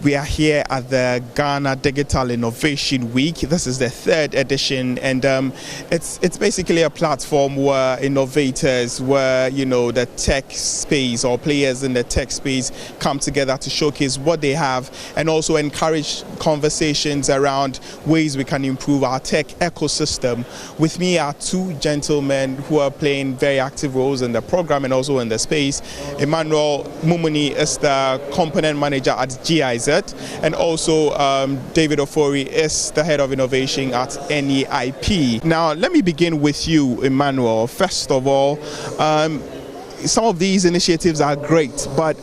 We are here at the Ghana Digital Innovation Week. This is the third edition, and it's basically a platform where innovators, where the tech space or players in the tech space come together to showcase what they have and also encourage conversations around ways we can improve our tech ecosystem. With me are two gentlemen who are playing very active roles in the program and also in the space. Emmanuel Mumuni is the component manager at GIZ. And also David Ofori is the head of innovation at NEIP. Now, let me begin with you, Emmanuel. First of all, some of these initiatives are great, but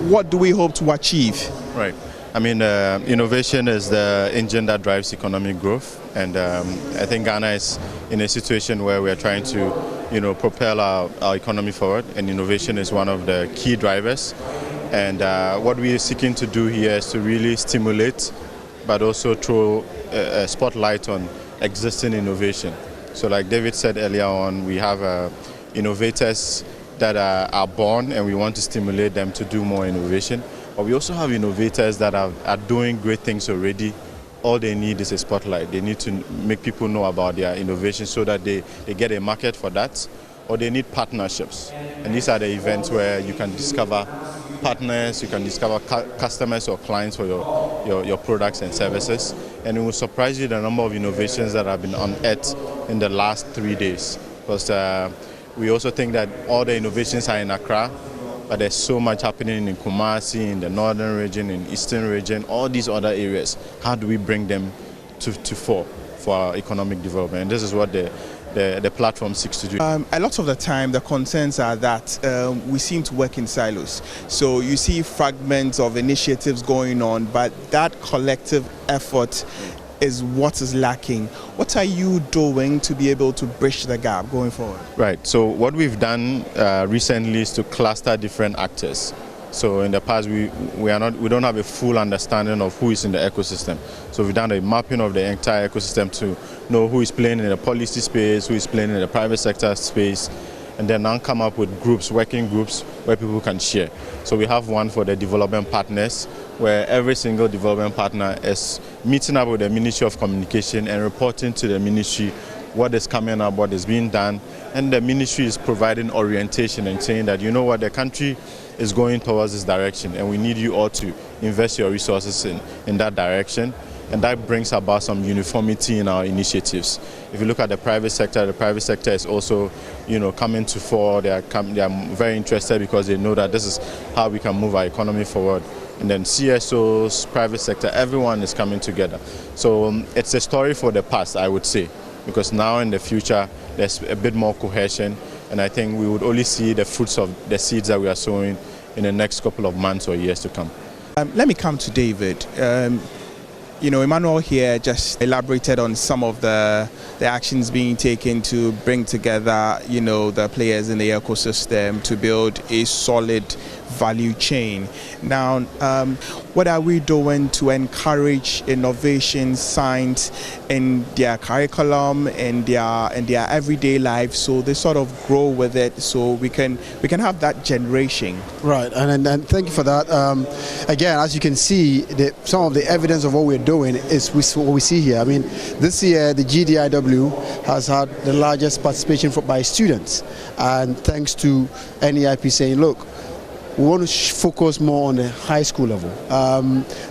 what do we hope to achieve? Right. I mean, innovation is the engine that drives economic growth, and I think Ghana is in a situation where we are trying to, propel our economy forward, and innovation is one of the key drivers. And what we are seeking to do here is to really stimulate, but also throw a spotlight on existing innovation. So like David said earlier on, we have innovators that are born, and we want to stimulate them to do more innovation. But we also have innovators that are doing great things already. All they need is a spotlight. They need to make people know about their innovation so that they get a market for that, or they need partnerships. And these are the events where you can discover partners, you can discover customers or clients for your products and services. And it will surprise you the number of innovations that have been unearthed in the last 3 days. Because we also think that all the innovations are in Accra, but there's so much happening in Kumasi, in the northern region, in eastern region, all these other areas. How do we bring them to fore for our economic development? And this is what the platform seeks to do. A lot of the time, the concerns are that we seem to work in silos. So you see fragments of initiatives going on, but that collective effort is what is lacking. What are you doing to be able to bridge the gap going forward? Right. So what we've done recently is to cluster different actors. So in the past, we don't have a full understanding of who is in the ecosystem. So we've done a mapping of the entire ecosystem to know who is playing in the policy space, who is playing in the private sector space, and then now come up with groups, working groups, where people can share. So we have one for the development partners, where every single development partner is meeting up with the Ministry of Communication and reporting to the ministry what is coming up, what is being done, and the ministry is providing orientation and saying that, the country is going towards this direction, and we need you all to invest your resources in that direction. And that brings about some uniformity in our initiatives. If you look at the private sector is also, coming to fore. They are very interested because they know that this is how we can move our economy forward. And then CSOs, private sector, everyone is coming together. So it's a story for the past, I would say, because now in the future there's a bit more cohesion, and I think we would only see the fruits of the seeds that we are sowing in the next couple of months or years to come. Let me come to David. Emmanuel here just elaborated on some of the actions being taken to bring together, the players in the ecosystem to build a solid value chain. Now, what are we doing to encourage innovation, science in their curriculum and their everyday life, so they sort of grow with it, so we can have that generation? Right, and thank you for that. Again, as you can see, some of the evidence of what we're doing is what we see here. I mean, this year the GDIW has had the largest participation by students, and thanks to NEIP saying, look, we want to focus more on the high school level.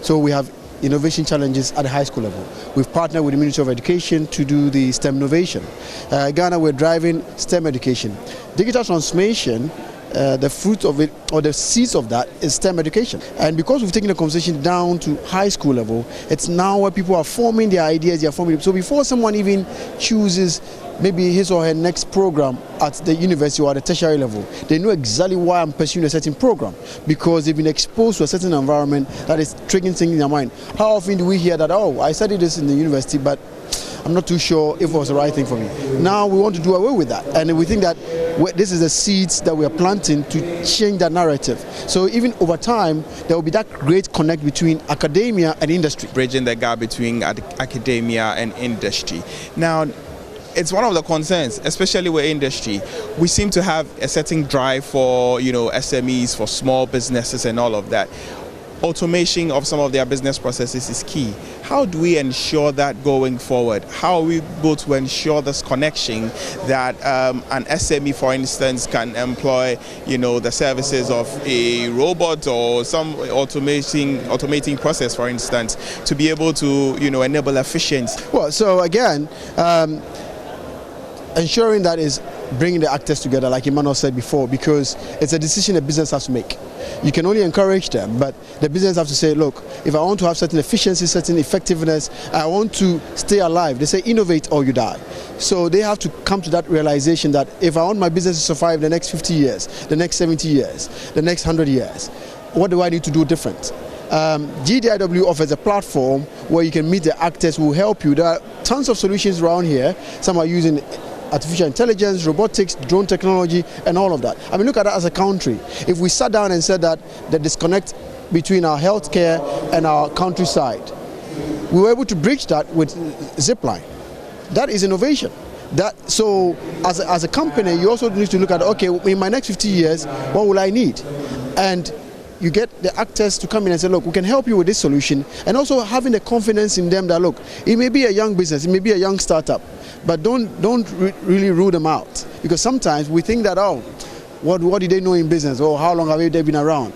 So we have innovation challenges at the high school level. We've partnered with the Ministry of Education to do the STEM innovation. Ghana, we're driving STEM education. Digital transformation, the fruit of it, or the seeds of that, is STEM education. And because we've taken the conversation down to high school level, it's now where people are forming their ideas, So before someone even chooses maybe his or her next program at the university or at the tertiary level, they know exactly why I'm pursuing a certain program, because they've been exposed to a certain environment that is triggering things in their mind. How often do we hear that, I studied this in the university, but I'm not too sure if it was the right thing for me. Now we want to do away with that, and we think that this is the seeds that we are planting to change that narrative. So even over time, there will be that great connect between academia and industry. Bridging the gap between academia and industry. Now, it's one of the concerns, especially with industry. We seem to have a certain drive for, SMEs, for small businesses and all of that. automation of some of their business processes is key. How do we ensure that going forward? How are we able to ensure this connection that an SME, for instance, can employ, the services of a robot or some automating process, for instance, to be able to, enable efficiency? Well, so again, ensuring that is bringing the actors together, like Emmanuel said before, because it's a decision a business has to make. You can only encourage them, but the business have to say, look, if I want to have certain efficiency, certain effectiveness, I want to stay alive. They say innovate or you die. So they have to come to that realization that if I want my business to survive the next 50 years, the next 70 years, the next 100 years, what do I need to do different? GDIW offers a platform where you can meet the actors who will help you. There are tons of solutions around here. Some are using artificial intelligence, robotics, drone technology, and all of that. I mean, look at that as a country. If we sat down and said that the disconnect between our healthcare and our countryside, we were able to bridge that with Zipline. That is innovation. So as a company, you also need to look at, okay, in my next 50 years, what will I need? And you get the actors to come in and say, look, we can help you with this solution, and also having the confidence in them that, look, it may be a young business, it may be a young startup, but don't really rule them out, because sometimes we think that, oh, what did they know in business, or how long have they been around?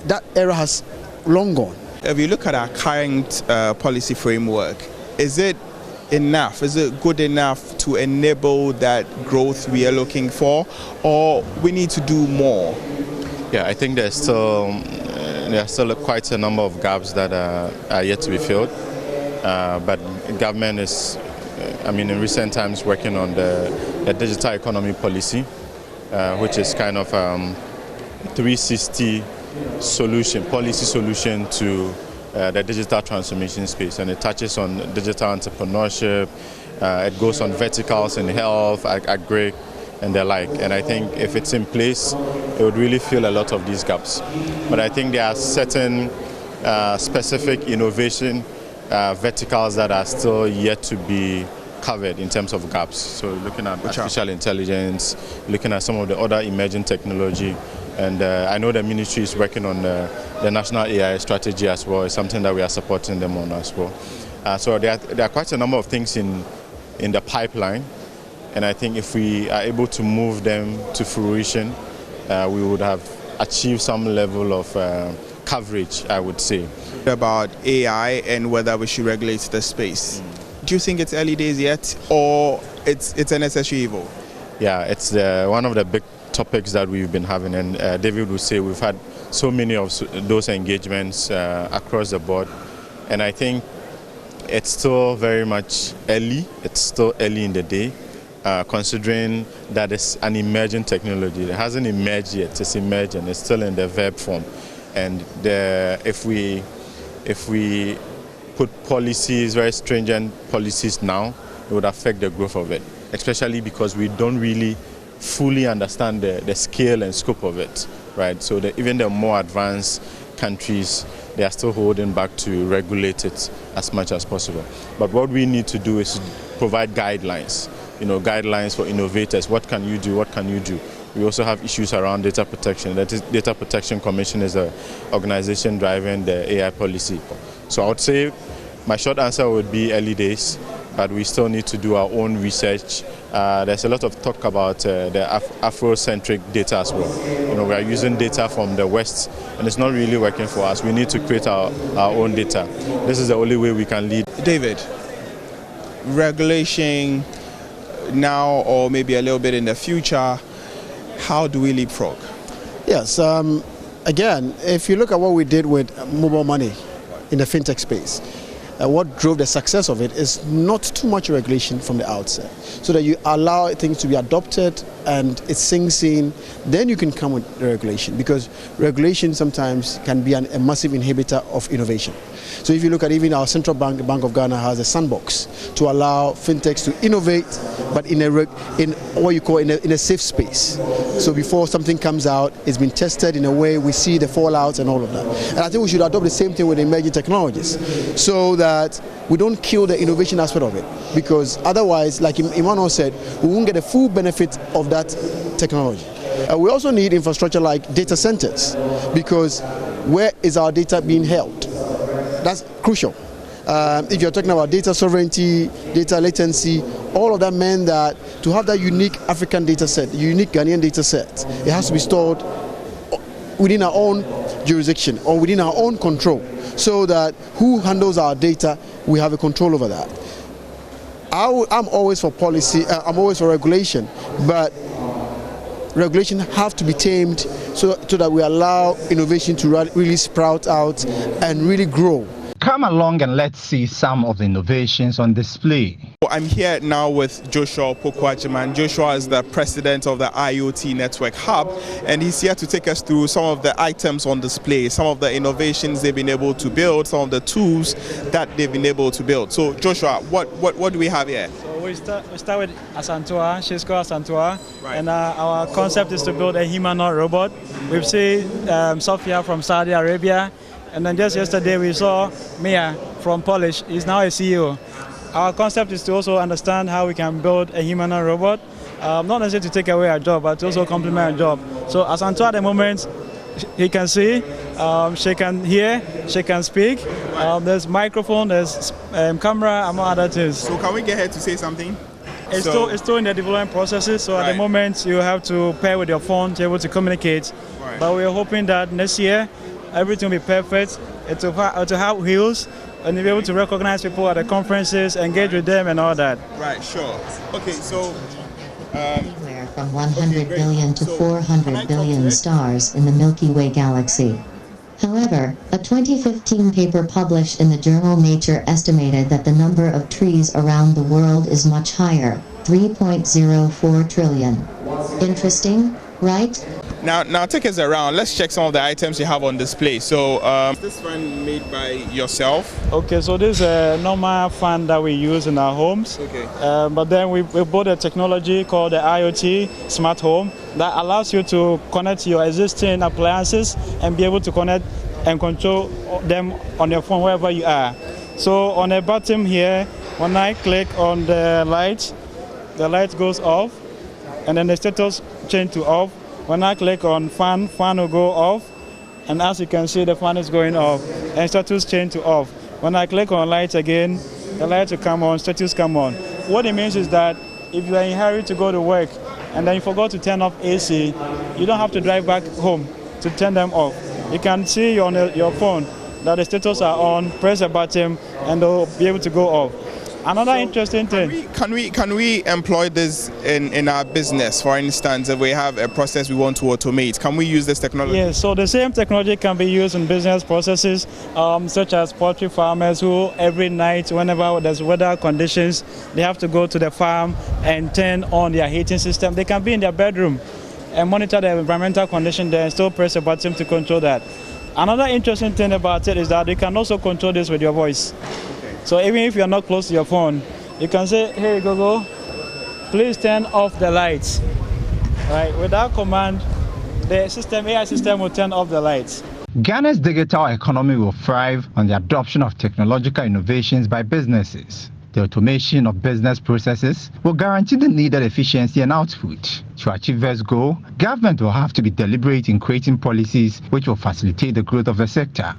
That era has long gone. If you look at our current policy framework, is it enough? Is it good enough to enable that growth we are looking for, or we need to do more? Yeah, I think there's still quite a number of gaps that are yet to be filled. But government is, in recent times, working on the digital economy policy, which is kind of 360 policy solution to the digital transformation space, and it touches on digital entrepreneurship. It goes on verticals in health, agri, and the like. And I think if it's in place, it would really fill a lot of these gaps. But I think there are certain specific innovation verticals that are still yet to be covered in terms of gaps. So looking at artificial intelligence, looking at some of the other emerging technology. And I know the ministry is working on the national AI strategy as well. It's something that we are supporting them on as well. So there are quite a number of things in the pipeline. And I think if we are able to move them to fruition, we would have achieved some level of coverage, I would say. About AI and whether we should regulate the space. Do you think it's early days yet, or it's a necessary evil? Yeah, it's one of the big topics that we've been having, and David would say we've had so many of those engagements across the board, and I think it's still very much early. It's still early in the day. Considering that it's an emerging technology. It hasn't emerged yet, it's emerging, it's still in the verb form. And if we put policies, very stringent policies now, it would affect the growth of it, especially because we don't really fully understand the scale and scope of it, right? So even the more advanced countries, they are still holding back to regulate it as much as possible. But what we need to do is provide guidelines. Guidelines for innovators. What can you do? What can you do? We also have issues around data protection. That is, Data Protection Commission is an organization driving the AI policy. So I would say my short answer would be early days, but we still need to do our own research. There's a lot of talk about the Afrocentric data as well. We are using data from the West, and it's not really working for us. We need to create our own data. This is the only way we can lead. David, regulation now or maybe a little bit in the future, how do we leapfrog? Yes, again, if you look at what we did with mobile money in the fintech space, what drove the success of it is not too much regulation from the outset, so that you allow things to be adopted and it sinks in, then you can come with the regulation, because regulation sometimes can be a massive inhibitor of innovation. So if you look at even our central bank, the Bank of Ghana has a sandbox to allow fintechs to innovate, but in what you call in a safe space. So before something comes out, it's been tested in a way we see the fallouts and all of that. And I think we should adopt the same thing with emerging technologies, so that we don't kill the innovation aspect of it, because otherwise, like Emmanuel said, we won't get the full benefit of that technology. We also need infrastructure like data centers, because where is our data being held? That's crucial. If you're talking about data sovereignty, data latency, all of that meant that to have that unique African data set, unique Ghanaian data set, it has to be stored within our own jurisdiction or within our own control, so that who handles our data, we have a control over that. I'm always for policy, I'm always for regulation, but regulation have to be tamed so that we allow innovation to really sprout out and really grow. Come along and let's see some of the innovations on display. I'm here now with Joshua Opoku-Agyeman. Joshua is the president of the IoT Network Hub, and he's here to take us through some of the items on display, some of the innovations they've been able to build, some of the tools that they've been able to build. So Joshua, what do we have here? So we start with Asantua, Cisco Asantua, Right. and our concept is to build a humanoid robot. We've seen Sophia from Saudi Arabia, and then just yesterday we saw Mia from Polish. He's now a CEO. Our concept is to also understand how we can build a humanoid robot, not necessarily to take away our job, but to also complement our job. So Asantua at the moment, he can see, she can hear, she can speak. There's microphone, there's camera, among other things. So can we get her to say something? It's still in the development processes, so at the moment you have to pair with your phone to be able to communicate. Right. But we're hoping that next year everything will be perfect. It will have wheels, and you'll be able to recognize people at the conferences, engage with them and all that. Right, sure. Okay, so Anywhere from 100 billion to 400 billion stars in the Milky Way galaxy. However, a 2015 paper published in the journal Nature estimated that the number of trees around the world is much higher, 3.04 trillion. Interesting, right? Now take us around. Let's check some of the items you have on display. So this one made by yourself. Okay, so this is a normal fan that we use in our homes. Okay. But then we built a technology called the IoT Smart Home that allows you to connect your existing appliances and be able to connect and control them on your phone wherever you are. So on the bottom here, when I click on the light goes off, and then the status change to off. When I click on fan will go off, and as you can see, the fan is going off, and status change to off. When I click on light again, the light will come on, status come on. What it means is that if you are in a hurry to go to work, and then you forgot to turn off AC, you don't have to drive back home to turn them off. You can see on your phone that the status are on, press a button, and they'll be able to go off. Another interesting thing. Can we employ this in our business? For instance, if we have a process we want to automate, can we use this technology? Yes, so the same technology can be used in business processes, such as poultry farmers who every night, whenever there's weather conditions, they have to go to the farm and turn on their heating system. They can be in their bedroom and monitor the environmental condition there and still press a button to control that. Another interesting thing about it is that you can also control this with your voice. So even if you're not close to your phone, you can say, hey Google, please turn off the lights. Right? With that command, the AI system will turn off the lights. Ghana's digital economy will thrive on the adoption of technological innovations by businesses. The automation of business processes will guarantee the needed efficiency and output. To achieve this goal, government will have to be deliberate in creating policies which will facilitate the growth of the sector.